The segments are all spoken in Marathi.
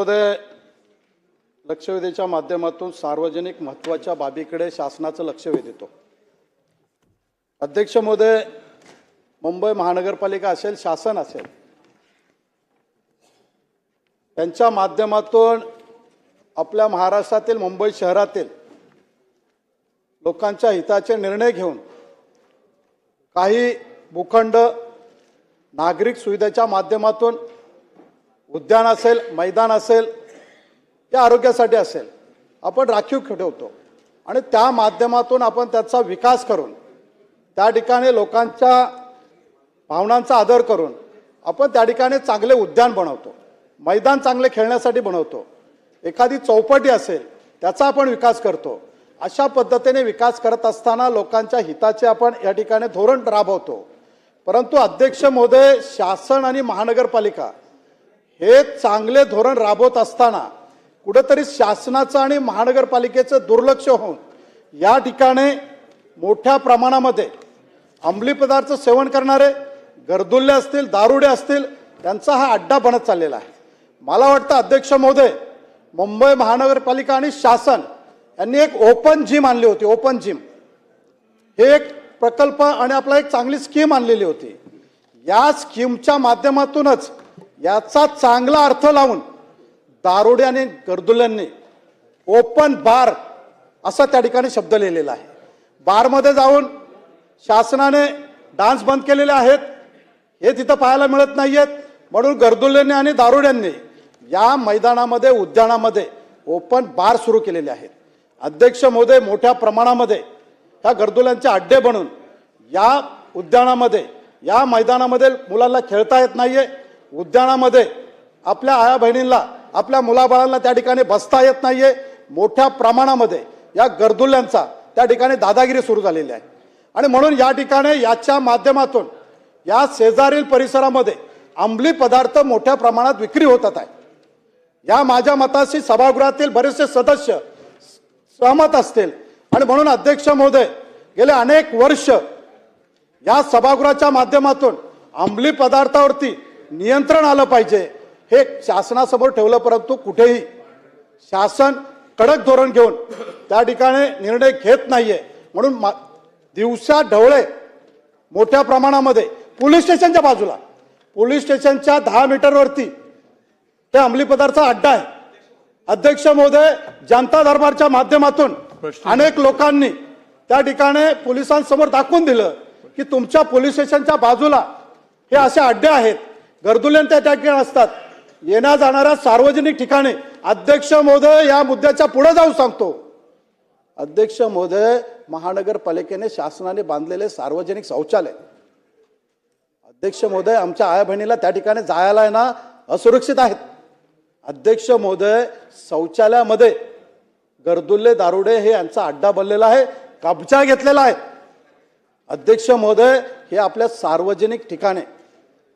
मध्ये लक्षवेधीच्या माध्यमातून सार्वजनिक महत्त्वाच्या बाबीकडे शासनाचं लक्ष वेधतो। अध्यक्ष महोदय, मुंबई महानगरपालिका असेल, शासन असेल, त्यांच्या माध्यमातून आपल्या महाराष्ट्रातील मुंबई शहरातील लोकांच्या हिताचे निर्णय घेऊन काही भूखंड नागरिक सुविधेच्या माध्यमातून उद्यान असेल, मैदान असेल, या आरोग्यासाठी असेल, आपण राखीव ठेवतो आणि त्या माध्यमातून आपण त्याचा विकास करून त्या ठिकाणी लोकांच्या भावनांचा आदर करून आपण त्या ठिकाणी चांगले उद्यान बनवतो, मैदान चांगले खेळण्यासाठी बनवतो, एखादी चौपाटी असेल त्याचा आपण विकास करतो। अशा पद्धतीने विकास करत असताना लोकांच्या हिताचे आपण या ठिकाणी धोरण राबवतो। परंतु अध्यक्ष महोदय, शासन आणि महानगरपालिका हे चांगले धोरण राबवत असताना कुठेतरी शासनाचं आणि महानगरपालिकेचं दुर्लक्ष होऊन या ठिकाणी मोठ्या प्रमाणामध्ये अंमली पदार्थ सेवन करणारे गर्दुल्ले असतील, दारुडे असतील, त्यांचा हा अड्डा बनत चाललेला आहे। मला वाटतं अध्यक्ष महोदय, मुंबई महानगरपालिका आणि शासन यांनी एक ओपन जिम आणली होती। ओपन जिम हे एक प्रकल्प आणि आपला एक चांगली स्कीम आणलेली होती। या स्कीमच्या माध्यमातूनच याचा चांगला अर्थ लावून दारुडे आणि गर्दुल्यांनी ओपन बार असा त्या ठिकाणी शब्द लिहिलेला आहे। बारमध्ये जाऊन शासनाने डान्स बंद केलेले आहेत, हे तिथं पाहायला मिळत नाहीयेत, म्हणून गर्दुल्यांनी आणि दारुड्यांनी या मैदानामध्ये, उद्यानामध्ये ओपन बार सुरू केलेले आहेत। अध्यक्ष महोदय, मोठ्या प्रमाणामध्ये ह्या गर्दुल्यांचे अड्डे बनून या उद्यानामध्ये, या मैदानामध्ये मुलांना खेळता येत नाहीये, उद्यानामध्ये आपल्या आया बहिणींना, आपल्या मुलाबाळांना त्या ठिकाणी बसता येत नाहीये। मोठ्या प्रमाणामध्ये या गर्दुल्यांचा त्या ठिकाणी दादागिरी सुरू झालेली आहे आणि म्हणून या ठिकाणी याच्या माध्यमातून या शेजारील परिसरामध्ये अंमली पदार्थ मोठ्या प्रमाणात विक्री होतात आहे। या माझ्या मताशी सभागृहातील बरेचसे सदस्य सहमत असतील आणि म्हणून अध्यक्ष महोदय, गेले अनेक वर्ष या सभागृहाच्या माध्यमातून अंमली पदार्थावरती नियंत्रण आलं पाहिजे हे शासनासमोर ठेवलं, परंतु कुठेही शासन कडक धोरण घेऊन त्या ठिकाणी निर्णय घेत नाहीये। म्हणून दिवसा ढवळे मोठ्या प्रमाणामध्ये पोलीस स्टेशनच्या बाजूला, पोलीस स्टेशनच्या 10 मीटरवरती ते अंमली पदार्थाचा अड्डा आहे। अध्यक्ष महोदय, जनता दरबारच्या माध्यमातून अनेक लोकांनी त्या ठिकाणी पोलिसांसमोर दाखवून दिलं की तुमच्या पोलीस स्टेशनच्या बाजूला हे असे अड्डे आहेत, गर्दुल्ले त्या ठिकाणी असतात, येण्या जाणाऱ्या सार्वजनिक ठिकाणी। अध्यक्ष महोदय, या मुद्द्याच्या पुढे जाऊन सांगतो, अध्यक्ष महोदय, महानगरपालिकेने शासनाने बांधलेले सार्वजनिक शौचालय, अध्यक्ष महोदय, आमच्या आया बहिणीला त्या ठिकाणी जायला आहे ना असुरक्षित आहेत। अध्यक्ष महोदय, शौचालयामध्ये गर्दुल्ले, दारुडे हे यांचा अड्डा बनलेला आहे, कब्जा घेतलेला आहे। अध्यक्ष महोदय, हे आपल्या सार्वजनिक ठिकाणी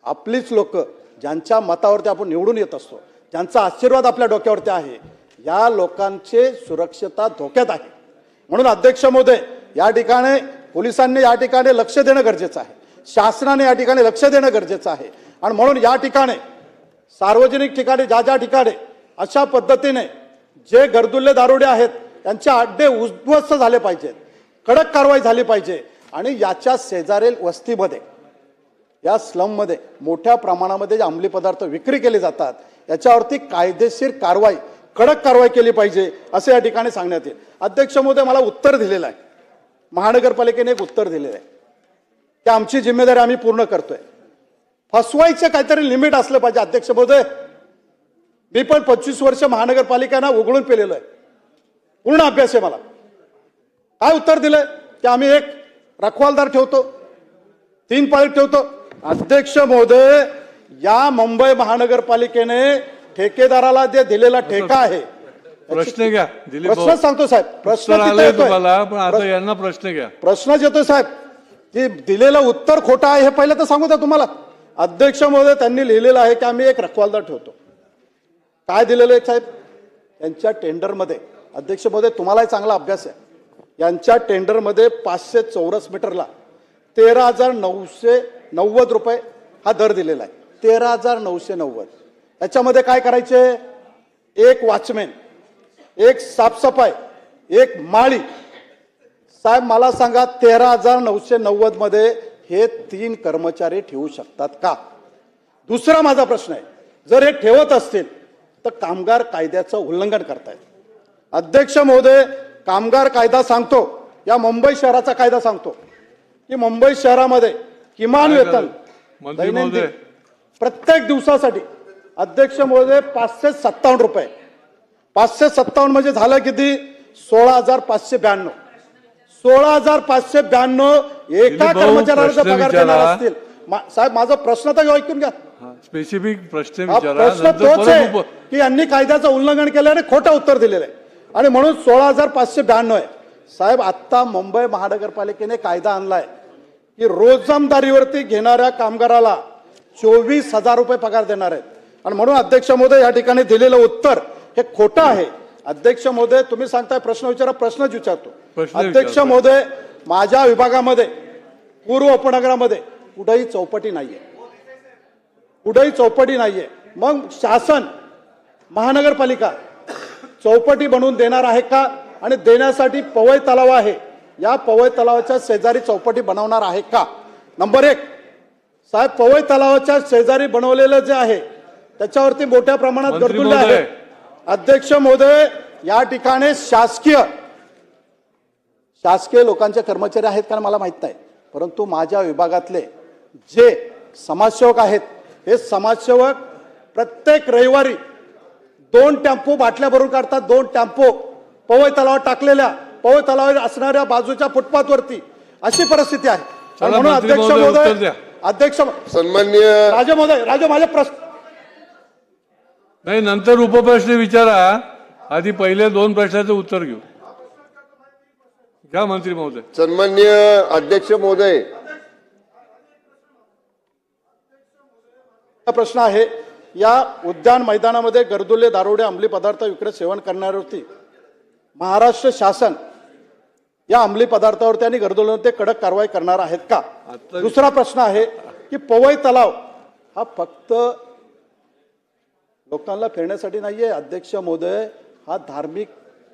आपलीच लोक, ज्यांच्या मतावरती आपण निवडून येत असतो, ज्यांचा आशीर्वाद आपल्या डोक्यावरती आहे, या लोकांची सुरक्षितता धोक्यात आहे। म्हणून अध्यक्ष महोदय, या ठिकाणी पोलिसांनी या ठिकाणी लक्ष देणं गरजेचं आहे, शासनाने या ठिकाणी लक्ष देणं गरजेचं आहे आणि म्हणून या ठिकाणी सार्वजनिक ठिकाणी ज्या ठिकाणी अशा पद्धतीने जे गर्दुल्ले, दारुडे आहेत त्यांचे अड्डे उद्ध्वस्त झाले पाहिजेत, कडक कारवाई झाली पाहिजे आणि याच्या शेजारील वस्तीमध्ये, या स्लममध्ये मोठ्या प्रमाणामध्ये जे अंमली पदार्थ विक्री केले जातात याच्यावरती कायदेशीर कारवाई, कडक कारवाई केली पाहिजे असे या ठिकाणी सांगण्यात येईल। अध्यक्ष महोदय, मला उत्तर दिलेलं आहे, महानगरपालिकेने एक उत्तर दिलेलं आहे की आमची जिम्मेदारी आम्ही पूर्ण करतोय, फसवायचं काहीतरी लिमिट असलं पाहिजे। अध्यक्ष महोदय, मी पण 25 वर्ष महानगरपालिकांना उघडून पेलेलं आहे, पूर्ण अभ्यास आहे मला। काय उत्तर दिलंय की आम्ही एक रखवालदार ठेवतो, 3 पाळीत ठेवतो। अध्यक्ष महोदय, या मुंबई महानगरपालिकेने ठेकेदाराला जे दिलेला ठेका आहे, प्रश्न घ्या, प्रश्न सांगतो साहेब, प्रश्न तुम्हाला, पण आता यांना प्रश्न घ्या, प्रश्न येतोय साहेब की दिलेलं उत्तर खोटं आहे हे पहिलं तर सांगू द्या तुम्हाला। अध्यक्ष महोदय, त्यांनी लिहिलेलं आहे की आम्ही एक रखवालदार ठेवतो। काय दिलेलं आहे साहेब यांच्या टेंडरमध्ये? अध्यक्ष महोदय, तुम्हालाही चांगला अभ्यास आहे, यांच्या टेंडरमध्ये 500 चौरस मीटरला 13,990 रुपये हा दर दिलेला आहे। 13,990 याच्यामध्ये काय करायचे? एक वॉचमॅन, एक साफसफाई, एक माळी. साहेब मला सांगा 13,990 मध्ये हे 3 कर्मचारी ठेवू शकतात का? दुसरा माझा प्रश्न आहे, जर हे ठेवत असतील तर कामगार कायद्याचं उल्लंघन करतायत. अध्यक्ष महोदय, कामगार कायदा सांगतो, या मुंबई शहराचा कायदा सांगतो की मुंबई शहरामध्ये किमान वेतन मंत्री दैनंदिन महोदय. प्रत्येक दिवसासाठी अध्यक्ष महोदय 557 रुपये. 557 म्हणजे झालं किती? 16,592. 16,592 एका दिलीप भाऊ, कर्मचाऱ्याला जर प्रश्न पगार देणार विचारा. असतील. साहेब माझा प्रश्न तर ऐकून घ्या. स्पेसिफिक प्रश्न हा विचारा, प्रश्न नंतर तोच आहे परत की यांनी कायद्याचं उल्लंघन केलं आणि खोटं उत्तर दिलेलं आहे आणि म्हणून 16,592 आहे. साहेब आत्ता मुंबई महानगरपालिकेने कायदा आणलाय की रोजंदारीवरती घेणाऱ्या कामगाराला 24,000 रुपये पगार देणार आहेत आणि म्हणून अध्यक्ष महोदय या ठिकाणी दिलेलं उत्तर हे खोटं आहे. अध्यक्ष महोदय तुम्ही सांगताय प्रश्न विचारा, प्रश्नच विचारतो. प्रश्न अध्यक्ष विचारा. महोदय, माझ्या विभागामध्ये पूर्व उपनगरामध्ये कुठेही चौपटी नाहीये, कुठेही चौपटी नाहीये. मग शासन महानगरपालिका चौपटी बनवून देणार आहे का? आणि देण्यासाठी पवई तलाव आहे, या पवई तलावाच्या शेजारी चौपटी बनवणार आहे का? नंबर 1, साहेब पवई तलावाच्या शेजारी बनवलेलं जे आहे त्याच्यावरती मोठ्या प्रमाणात मंत्री गर्दुल्ले आहे. महोदय. अध्यक्ष महोदय, या ठिकाणी शासकीय लोकांचे कर्मचारी आहेत का मला माहित नाही, परंतु माझ्या विभागातले जे समाजसेवक आहेत हे समाजसेवक प्रत्येक रविवारी 2 टेम्पो बाटल्या भरून काढतात. 2 टेम्पो पवई तलावात टाकलेल्या, पवई तलावावर असणाऱ्या बाजूच्या फुटपाथवरती अशी परिस्थिती आहे. चला, म्हणून मंत्री अध्यक्ष महोदय, उत्तर महोदय, द्या. अध्यक्ष सन्माननीय राजे महोदय, माझे प्रश्न नाही, नंतर उपप्रश्न विचारा, आधी पहिले 2 प्रश्नाचं उत्तर घेऊ. घ्या मंत्री महोदय. सन्माननीय अध्यक्ष महोदय, प्रश्न आहे, या उद्यान मैदानामध्ये गर्दुल्ले, दारुडे, अंमली पदार्थ विक्री सेवन करणाऱ्यावरती महाराष्ट्र शासन या अंमली पदार्थावरती आणि गर्दुल्ल्यांवरती कडक कारवाई करणार आहेत का? दुसरा प्रश्न आहे की पवई तलाव हा फक्त लोकांना फिरण्यासाठी नाहीये. अध्यक्ष महोदय, हा धार्मिक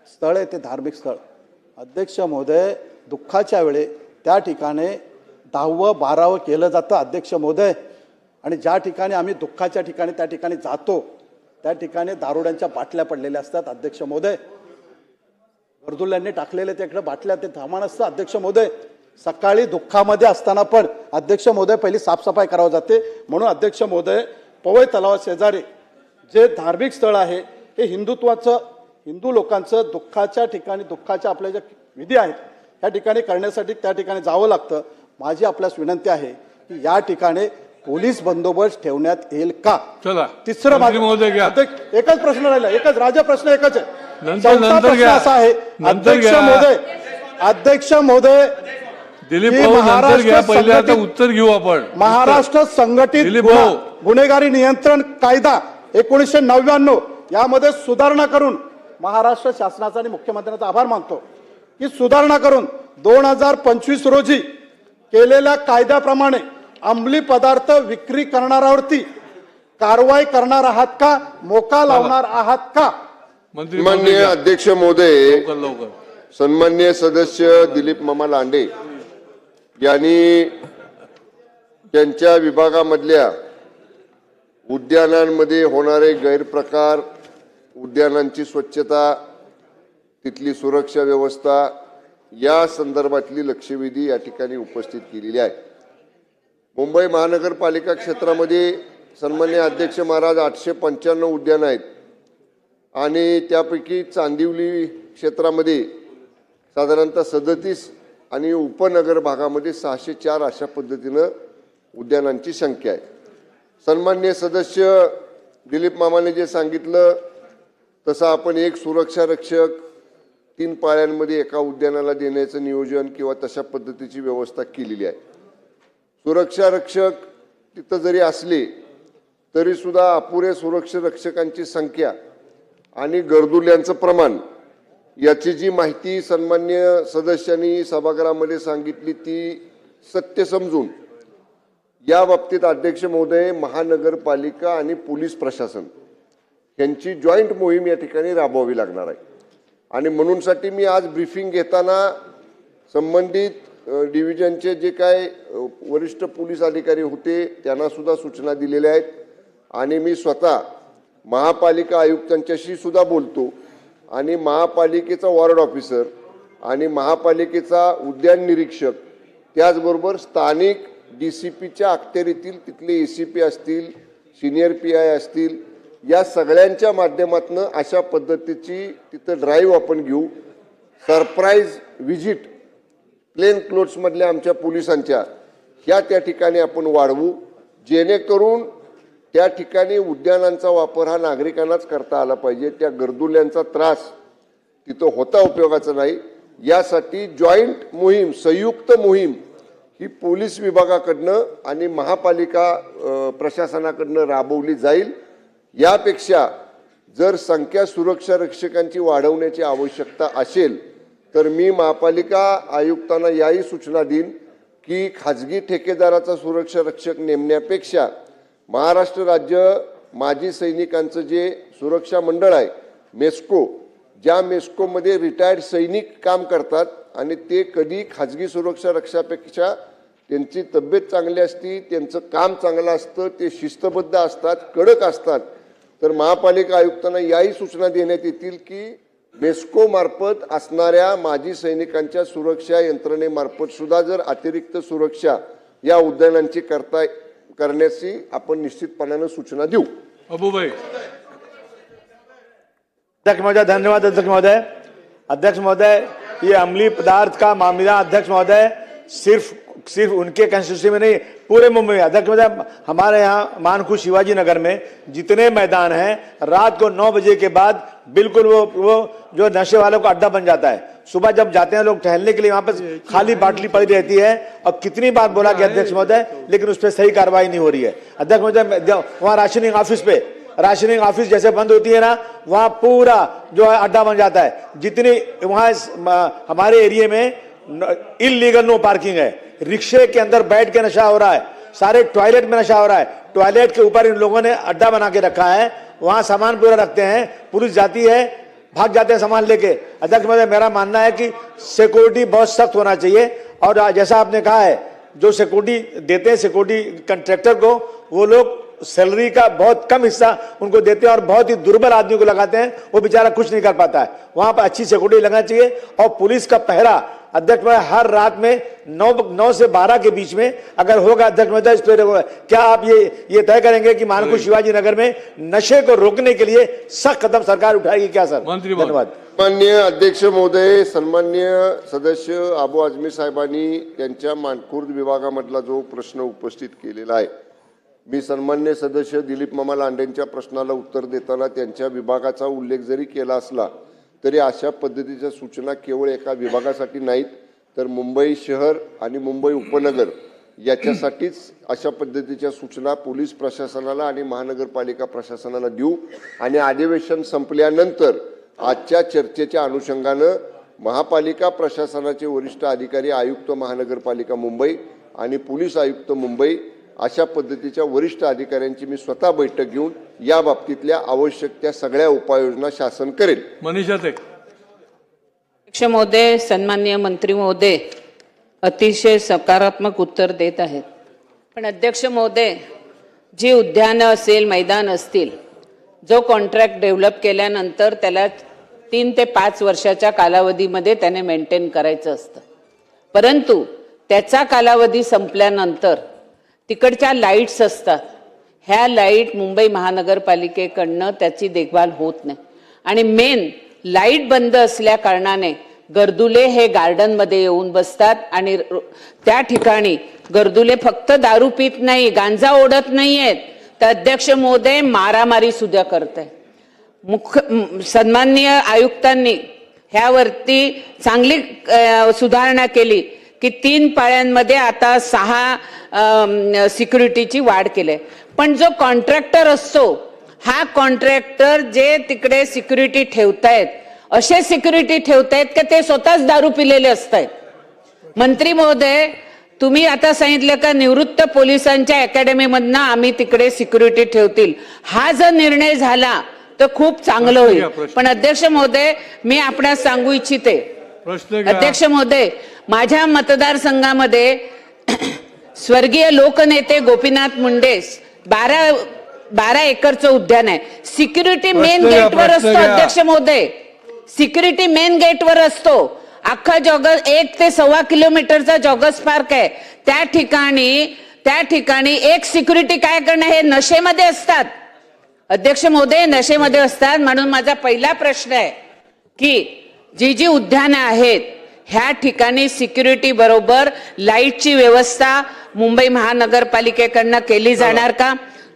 स्थळ आहे, ते धार्मिक स्थळ. अध्यक्ष महोदय, दुःखाच्या वेळी त्या ठिकाणी 10व 12व केलं जातं. अध्यक्ष महोदय, आणि ज्या ठिकाणी आम्ही दुःखाच्या ठिकाणी त्या ठिकाणी जातो त्या ठिकाणी दारुड्यांच्या बाटल्या पडलेल्या असतात. अध्यक्ष महोदय, गर्दुल्ल्यांनी टाकलेले तिकडे बाटल्या, ते थांबण असतं. अध्यक्ष महोदय, सकाळी दुःखामध्ये असताना पण अध्यक्ष महोदय पहिली साफसफाई करावी जाते. म्हणून अध्यक्ष महोदय, पवई तलावा शेजारी जे धार्मिक स्थळ आहे हे हिंदू लोकांचं दुःखाच्या ठिकाणी, दुःखाच्या आपल्या ज्या विधी आहेत त्या ठिकाणी करण्यासाठी त्या ठिकाणी जावं लागतं. माझी आपल्यास विनंती आहे की या ठिकाणी पोलीस बंदोबस्त ठेवण्यात येईल का? चला, तिसरं मंत्री महोदय घ्या. एकच प्रश्न राहिला, एकच राजा प्रश्न एकच आहे. नंतर चौथा प्रश्न घ्या. असा आहे, नंतर अध्यक्ष घ्या. महोदय, दिलीप की भाऊ, नंतर महाराष्ट्र घ्या, पहिले आता संघटित- उत्तर घेऊ आपण. महाराष्ट्र संघटित दिलीप गुन्हा- भाऊ. गुन्हेगारी नियंत्रण कायदा 1999 यामध्ये सुधारणा करून महाराष्ट्र शासनाचा आणि मुख्यमंत्र्यांचा आभार मानतो की सुधारणा करून 2025 रोजी केलेल्या कायद्याप्रमाणे अंमली पदार्थ विक्री करणाऱ्यावरती कारवाई करणार आहात का? मोका लावणार आहात का? मंत्री महोदय सन्माननीय घ्या. अध्यक्ष महोदय, लवकर लवकर. सन्माननीय सदस्य दिलीप मामा लांडे यांनी त्यांच्या विभागामधल्या उद्यानांमध्ये होणारे गैरप्रकार, उद्यानांची स्वच्छता, तिथली सुरक्षा व्यवस्था या संदर्भातली लक्षवेधी या ठिकाणी उपस्थित केलेली आहे. मुंबई महानगरपालिका क्षेत्रामध्ये सन्माननीय अध्यक्ष महाराज 895 उद्यान आहेत आणि त्यापैकी चांदिवली क्षेत्रामध्ये साधारणतः 37 आणि उपनगर भागामध्ये 604 अशा पद्धतीनं उद्यानांची संख्या आहे. सन्माननीय सदस्य दिलीप मामाने जे सांगितलं तसं आपण एक सुरक्षा रक्षक 3 पाळ्यांमध्ये एका उद्यानाला देण्याचं नियोजन किंवा तशा पद्धतीची व्यवस्था केलेली आहे. सुरक्षा रक्षक तिथं जरी असले तरी सुद्धा अपुऱ्या सुरक्षा रक्षकांची संख्या आणि गर्दुल्यांचं प्रमाण याची जी माहिती सन्मान्य सदस्यांनी सभागृहामध्ये सांगितली ती सत्य समजून या बाबतीत अध्यक्ष महोदय, महानगरपालिका आणि पोलीस प्रशासन ह्यांची जॉईंट मोहीम या ठिकाणी राबवावी लागणार आहे. आणि म्हणूनसाठी मी आज ब्रीफिंग घेताना संबंधित डिव्हिजनचे जे काय वरिष्ठ पोलीस अधिकारी होते त्यांना सुद्धा सूचना दिलेल्या आहेत. आणि मी स्वतः महापालिका आयुक्तांच्याशी सुद्धा बोलतो आणि महापालिकेचा वॉर्ड ऑफिसर आणि महापालिकेचा उद्यान निरीक्षक त्याचबरोबर स्थानिक DCPच्या अखत्यारीतील तिथले ACP असतील, सिनियर PI असतील, या सगळ्यांच्या माध्यमातून अशा पद्धतीची तिथं ड्राईव्ह आपण घेऊ. सरप्राईज व्हिजिट प्लेन क्लोथ्समधल्या आमच्या पोलिसांच्या ह्या त्या ठिकाणी आपण वाढवू, जेणेकरून त्या ठिकाणी उद्यानांचा वापर हा नागरिकांनाच करता आला पाहिजे. त्या गर्दुल्यांचा त्रास तिथं होता उपयोगाचा नाही. यासाठी जॉईंट मोहीम, संयुक्त मोहीम ही पोलीस विभागाकडनं आणि महापालिका प्रशासनाकडनं राबवली जाईल. यापेक्षा जर संख्या सुरक्षा रक्षकांची वाढवण्याची आवश्यकता असेल तर मी महापालिका आयुक्तांना याही सूचना देईन की खाजगी ठेकेदाराचा सुरक्षा रक्षक नेमण्यापेक्षा महाराष्ट्र राज्य माजी सैनिकांचं जे सुरक्षा मंडळ आहे मेस्को, ज्या मेस्कोमध्ये रिटायर्ड सैनिक काम करतात आणि ते कधी खाजगी सुरक्षा रक्षापेक्षा त्यांची तब्येत चांगली असती, त्यांचं काम चांगलं असतं, ते शिस्तबद्ध असतात, कडक असतात. तर महापालिका आयुक्तांना याही सूचना देण्यात येतील की मेस्को मार्फत असणाऱ्या माजी सैनिकांच्या सुरक्षा यंत्रणेमार्फत सुद्धा जर अतिरिक्त सुरक्षा या उद्यानांची करण्याची आपण निश्चितपणाने सूचना देऊ. अबूभाई. अध्यक्ष महोदय, धन्यवाद अध्यक्ष महोदय. अध्यक्ष महोदय, ये अमली पदार्थ का मामला अध्यक्ष महोदय सिर्फ उनके कंस्टिट्यूंसी में नहीं, पूरे मुंबई में. अध्यक्ष महोदय, हमारे यहाँ मानखू शिवाजी नगर में जितने मैदान हैं रात को 9 बजे के बाद बिल्कुल वो जो नशे वालों का अड्डा बन जाता है. सुबह जब जाते हैं लोग टहलने के लिए वहां पर खाली बाटली पड़ी रहती है. और कितनी बार बोला गया अध्यक्ष महोदय, लेकिन उस पर सही कार्रवाई नहीं हो रही है. अध्यक्ष महोदय, वहाँ राशनिंग ऑफिस जैसे बंद होती है ना, वहां पूरा जो है अड्डा बन जाता है. जितनी वहां हमारे एरिया में इलीगल नो पार्किंग है, रिक्शे के अंदर बैठ के नशा हो रहा है, सारे टॉयलेट में नशा हो रहा है, टॉयलेट के ऊपर इन लोगों ने अड्डा बना के रखा है, वहां सामान पूरा रखते हैं, पुलिस जाती है, भाग जाते हैं सामान लेके. अध्यक्ष महोदय, मेरा मानना है कि सिक्योरिटी बहुत सख्त होना चाहिए. और जैसा आपने कहा है, जो सिक्योरिटी देते हैं सिक्योरिटी कंट्रैक्टर को, वो लोग सैलरी का बहुत कम हिस्सा उनको देते हैं और बहुत ही दुर्बल आदमी को लगाते हैं, वो बेचारा कुछ नहीं कर पाता है. वहां पर अच्छी सिक्योरिटी लगना चाहिए. और पुलिस का पहरा अध्यक्ष महोदय हर रात में 9 से 12 के बीच में अगर होगा अध्यक्ष महोदय, इस पर क्या आप ये तय करेंगे कि मानखू शिवाजी नगर में नशे को रोकने के लिए सख्त कदम सरकार उठाएगी क्या सर? धन्यवाद. माननीय अध्यक्ष महोदय, सन्माननीय सदस्य अबू आझमी साहेबांनी त्यांच्या मानखुर्द विभागामधला जो प्रश्न उपस्थित केलेला आहे, मी सन्माननीय सदस्य दिलीप मामा लांडेंच्या प्रश्नाला उत्तर देताना त्यांच्या विभागाचा उल्लेख जरी केला असला तरी अशा पद्धतीच्या सूचना केवळ एका विभागासाठी नाहीत, तर मुंबई शहर आणि मुंबई उपनगर याच्यासाठीच अशा पद्धतीच्या सूचना पोलीस प्रशासनाला आणि महानगरपालिका प्रशासनाला देऊ. आणि अधिवेशन संपल्यानंतर आजच्या चर्चेच्या अनुषंगानं महापालिका प्रशासनाचे वरिष्ठ अधिकारी, आयुक्त महानगरपालिका मुंबई आणि पोलीस आयुक्त मुंबई अशा पद्धतीच्या वरिष्ठ अधिकाऱ्यांची मी स्वतः बैठक घेऊन या बाबतीतल्या आवश्यक त्या सगळ्या उपाययोजना शासन करेल. मनीषा टेक. अध्यक्ष महोदय, सन्माननीय मंत्री महोदय अतिशय सकारात्मक उत्तर देत आहेत. पण अध्यक्ष महोदय, जी उद्यानं असेल, मैदान असतील, जो कॉन्ट्रॅक्ट डेव्हलप केल्यानंतर त्याला 3 ते 5 वर्षाच्या कालावधीमध्ये त्याने मेंटेन करायचं असतं. परंतु त्याचा कालावधी संपल्यानंतर तिकडच्या लाईट्स असतात, ह्या लाईट मुंबई महानगरपालिकेकडनं त्याची देखभाल होत नाही. आणि मेन लाईट बंद असल्या कारणाने गर्दुले हे गार्डनमध्ये येऊन बसतात आणि त्या ठिकाणी गर्दुले फक्त दारू पित नाही, गांजा ओढत नाहीयेत, तर अध्यक्ष महोदय मारामारी सुद्धा करताय. सन्माननीय आयुक्तांनी ह्यावरती चांगली सुधारणा केली की 3 पाळ्यांमध्ये आता 6 सिक्युरिटीची वाढ केली. पण जो कॉन्ट्रॅक्टर असतो, हा कॉन्ट्रॅक्टर जे तिकडे सिक्युरिटी ठेवतायत असे सिक्युरिटी ठेवतायत की ते स्वतःच दारू पिलेले असतात. मंत्री महोदय, तुम्ही आता सांगितलं का निवृत्त पोलिसांच्या अकॅडमीमधनं आम्ही तिकडे सिक्युरिटी ठेवतील. हा जर निर्णय झाला तर खूप चांगलं प्रश्न घ्या, होईल. प्रश्न. पण अध्यक्ष महोदय, मी आपणास सांगू इच्छिते, प्रश्न घ्या. अध्यक्ष महोदय, माझ्या मतदारसंघामध्ये स्वर्गीय लोकनेते गोपीनाथ मुंडे 12 एकरचं उद्यान आहे. सिक्युरिटी मेन प्रश्न घ्या, गेटवर प्रश्न असतो घ्या. अध्यक्ष महोदय, सिक्युरिटी मेन गेटवर असतो. अख्खा 1 ते 1.25 किलोमीटरचा जॉगर्स पार्क आहे. त्या ठिकाणी एक सिक्युरिटी काय करणं, हे नशेमध्ये असतात अध्यक्ष महोदय, नशेमध्ये असतात. म्हणून माझा पहिला प्रश्न आहे की जी उद्यानं आहेत ह्या ठिकाणी सिक्युरिटी बरोबर लाईटची व्यवस्था मुंबई महानगरपालिकेकडनं केली जाणार का?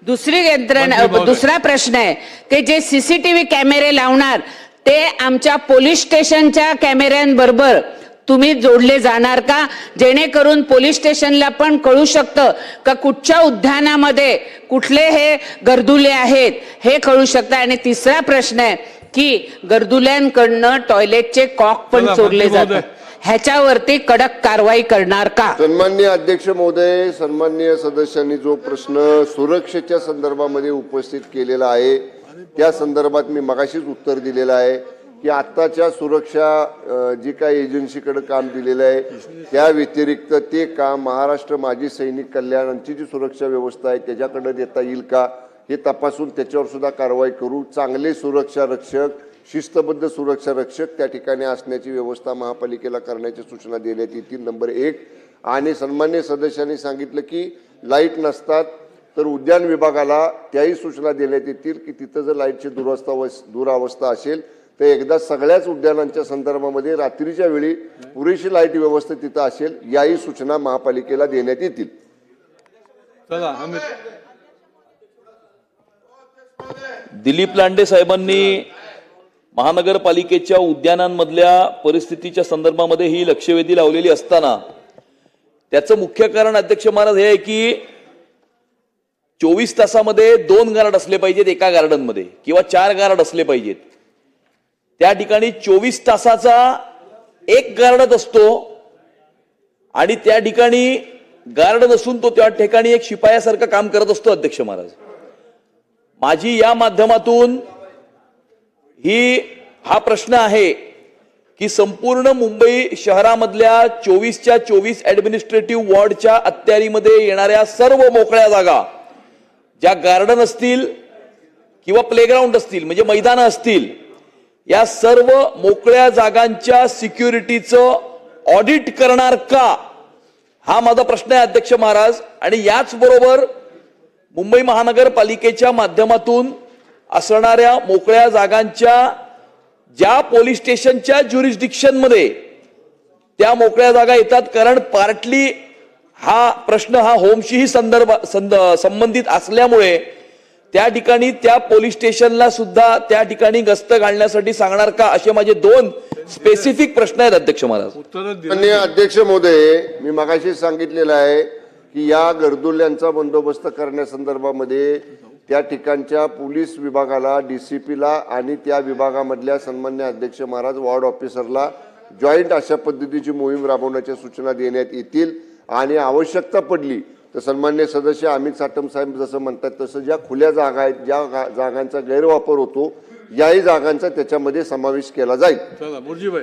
दुसरा प्रश्न आहे की जे सीसीटीव्ही कॅमेरे लावणार ते आमच्या पोलीस स्टेशनच्या कॅमेऱ्यांबरोबर तुम्ही जोडले जाणार का, जेणेकरून पोलीस स्टेशनला पण कळू शकतं का कुठच्या उद्यानामध्ये कुठले हे गर्दुले आहेत हे कळू शकतं. आणि तिसरा प्रश्न आहे की गर्दुल्यांकडनं टॉयलेटचे कॉक पण चला, चोरले मंत्री महोदय. जातात, ह्याच्यावरती कडक कारवाई करणार का? सन्माननीय अध्यक्ष महोदय, सन्माननीय सदस्यांनी जो प्रश्न सुरक्षेच्या संदर्भामध्ये उपस्थित केलेला आहे त्या संदर्भात मी मगाशीच उत्तर दिलेलं आहे की आत्ताच्या सुरक्षा जी काही एजन्सीकडे काम दिलेलं आहे त्या व्यतिरिक्त ते काम महाराष्ट्र माजी सैनिक कल्याणाची जी सुरक्षा व्यवस्था आहे त्याच्याकडे देता येईल का हे तपासून त्याच्यावर सुद्धा कारवाई करू. चांगले सुरक्षा रक्षक, शिस्तबद्ध सुरक्षा रक्षक त्या ठिकाणी असण्याची व्यवस्था महापालिकेला करण्याच्या सूचना देण्यात येतील. नंबर 1. आणि सन्मान्य सदस्यांनी सांगितलं की लाईट नसतात तर उद्यान विभागाला त्याही सूचना देण्यात येतील की तिथं जर लाईटची दुरावस्था असेल तर एकदा सगळ्याच उद्यानांच्या संदर्भामध्ये रात्रीच्या वेळी पुरेशी लाईट व्यवस्था तिथं असेल याही सूचना महापालिकेला देण्यात येतील. चला अमित. दिलीप लांडे साहेबांनी महानगरपालिकेच्या उद्यानांमधल्या परिस्थितीच्या संदर्भामध्ये ही लक्षवेधी लावलेली असताना त्याचं मुख्य कारण अध्यक्ष महाराज हे आहे की 24 तासामध्ये 2 गार्ड असले पाहिजेत एका गार्डनमध्ये किंवा 4 गार्ड असले पाहिजेत. त्या ठिकाणी 24 तासाचा एक गार्डच असतो आणि त्या ठिकाणी गार्ड नसून तो त्या ठिकाणी एक शिपायासारखं काम करत असतो. अध्यक्ष महाराज, माझी या माध्यमातून हा प्रश्न आहे की संपूर्ण मुंबई शहरामधल्या 24च्या 24 ऍडमिनिस्ट्रेटिव्ह वॉर्डच्या अखत्यारीमध्ये येणाऱ्या सर्व मोकळ्या जागा ज्या गार्डन असतील किंवा प्लेग्राऊंड असतील म्हणजे मैदानं असतील या सर्व मोकळ्या जागांच्या सिक्युरिटीचं ऑडिट करणार का, हा माझा प्रश्न आहे अध्यक्ष महाराज. आणि याच बरोबर मुंबई महानगरपालिकेच्या माध्यमातून असणाऱ्या मोकळ्या जागांच्या ज्या पोलीस स्टेशनच्या ज्युरिस्डिक्शन मध्ये त्या मोकळ्या जागा येतात, कारण पार्टली हा प्रश्न हा होमशीही संबंधित असल्यामुळे त्या ठिकाणी त्या पोलीस स्टेशनला सुद्धा त्या ठिकाणी गस्त घालण्यासाठी सांगणार का, असे माझे 2 स्पेसिफिक प्रश्न आहेत अध्यक्ष महाराज. उत्तर माननीय अध्यक्ष महोदय, मी मगाशी सांगितलेलं आहे की या गर्दुल्यांचा बंदोबस्त करण्यासंदर्भामध्ये त्या ठिकाणच्या पोलीस विभागाला, डीसीपीला आणि त्या विभागामधल्या सन्मान्य अध्यक्ष महाराज वॉर्ड ऑफिसरला जॉईंट अशा पद्धतीची मोहीम राबवण्याच्या सूचना देण्यात येतील. आणि आवश्यकता पडली तर सन्मान्य सदस्य अमित साटम साहेब जसं म्हणतात तसं ज्या खुल्या जागा आहेत, ज्या जागांचा गैरवापर होतो याही जागांचा त्याच्यामध्ये समावेश केला जाईल. चला मुरजीभाई.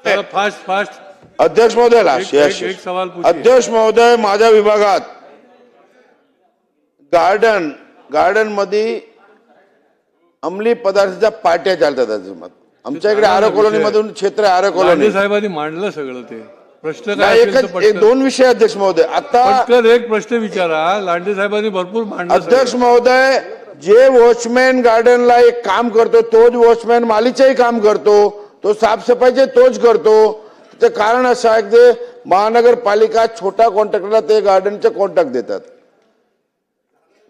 चला फास्ट. अध्यक्ष महोदय, एक सवाल पूछिए. अध्यक्ष महोदय, माझ्या विभागात गार्डन मध्ये अंमली पदार्थाच्या पार्ट्या चालतात. आमच्या इकडे आरे कॉलनी मधून क्षेत्र आरे कॉलनी लांडे साहेबांनी मांडलं सगळं ते प्रश्न काय असेल तर एक पटकन. 2 विषय अध्यक्ष महोदय. आता पटकन एक प्रश्न विचारा. लांडे साहेबांनी भरपूर मांडलं अध्यक्ष सगळं. महोदय, जे वॉचमॅन गार्डनला एक काम करतो तोच वॉचमॅन मालीचंही काम करतो, तो साफसफाईचे तोच करतो. त्याचं कारण असं आहे की महानगरपालिका छोट्या कॉन्ट्रॅक्टरला ते गार्डनचे कॉन्ट्रॅक्ट देतात.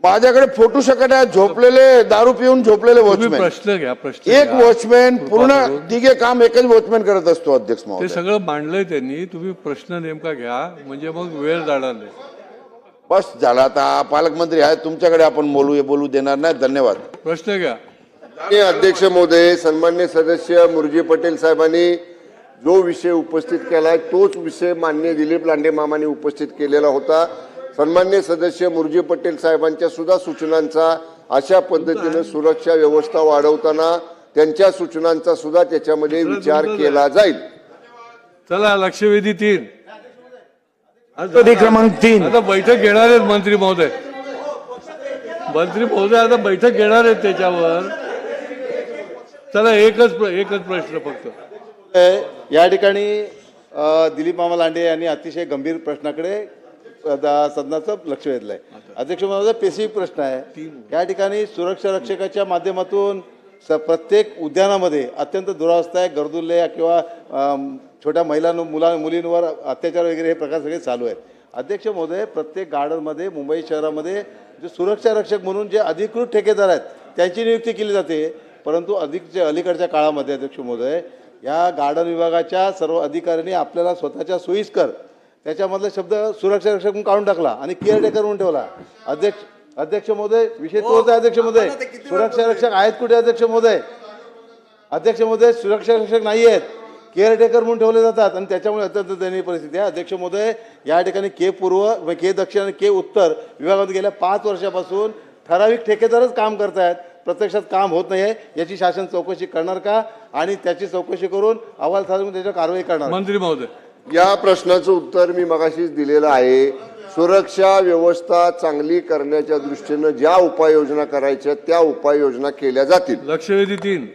माझ्याकडे फोटो शकत आहे झोपलेले, दारू पिऊन झोपलेले तुम्ही वॉचमॅन. प्रश्न घ्या. प्रश्न एक घ्या. वॉचमॅन पूर्ण कृपा करून. तिघे काम एकच वॉचमॅन करत असतो. अध्यक्ष ते महोदय, सगळं मांडलंय त्यांनी. तुम्ही प्रश्न नेमका घ्या म्हणजे मग वेळ जाणार नाही. बस झाला. आता पालकमंत्री आहे तुमच्याकडे, आपण बोलू देणार नाही. धन्यवाद. प्रश्न घ्या. माननीय अध्यक्ष महोदय, सन्मान्य सदस्य मुरजी पटेल साहेबांनी जो विषय उपस्थित केला तोच विषय माननीय दिलीप लांडे मामांनी उपस्थित केलेला होता. सन्मान्य सदस्य मुरजी पटेल साहेबांच्या सुद्धा सूचनांचा अशा पद्धतीनं सुरक्षा व्यवस्था वाढवताना त्यांच्या सूचनांचा सुद्धा त्याच्यामध्ये विचार केला जाईल. चला लक्षवेधी 3. लक्षवेधी क्रमांक 3. आता बैठक घेणार आहेत मंत्री महोदय. मंत्री महोदय आता बैठक घेणार आहेत त्याच्यावर. चला एकच प्रश्न फक्त. या ठिकाणी दिलीप मामा लांडे यांनी अतिशय गंभीर प्रश्नाकडे सदनाचं लक्ष वेधलंय. अध्यक्ष महोदय, स्पेसिफिक प्रश्न आहे. या ठिकाणी सुरक्षा रक्षकाच्या माध्यमातून प्रत्येक उद्यानामध्ये अत्यंत दुरावस्था आहे, गर्दुल्ले किंवा छोट्या मुलींवर अत्याचार वगैरे हे प्रकार सगळे चालू आहेत. अध्यक्ष महोदय, प्रत्येक गार्डनमध्ये मुंबई शहरामध्ये जे सुरक्षा रक्षक म्हणून जे अधिकृत ठेकेदार आहेत त्यांची नियुक्ती केली जाते. परंतु अलीकडच्या काळामध्ये अध्यक्ष महोदय या गार्डन विभागाच्या सर्व अधिकाऱ्यांनी आपल्याला स्वतःच्या सोयीस्कर त्याच्यामधला शब्द सुरक्षा रक्षक म्हणून काढून टाकला आणि केअरटेकर म्हणून ठेवला. अध्यक्ष महोदय, विषय तोच आहे. अध्यक्ष महोदय, सुरक्षा रक्षक आहेत कुठे? अध्यक्ष महोदय, सुरक्षा रक्षक नाही आहेत, केअरटेकर म्हणून ठेवले जातात आणि त्याच्यामुळे अत्यंत दयनीय परिस्थिती आहे. अध्यक्ष महोदय, या ठिकाणी के पूर्व, के दक्षिण आणि के उत्तर विभागामध्ये गेल्या 5 वर्षापासून ठराविक ठेकेदारच काम करतायत. प्रत्यक्षात काम होत नाही आहे. याची शासन चौकशी करणार का? आणि त्याची चौकशी करून अहवाल सादर त्याच्यावर कारवाई करणार. मंत्री महोदय, या प्रश्नाचं उत्तर मी मगाशीच दिलेलं आहे. सुरक्षा व्यवस्था चांगली करण्याच्या दृष्टीनं ज्या उपाययोजना करायच्या त्या उपाययोजना केल्या जातील. लक्षवेधी 3.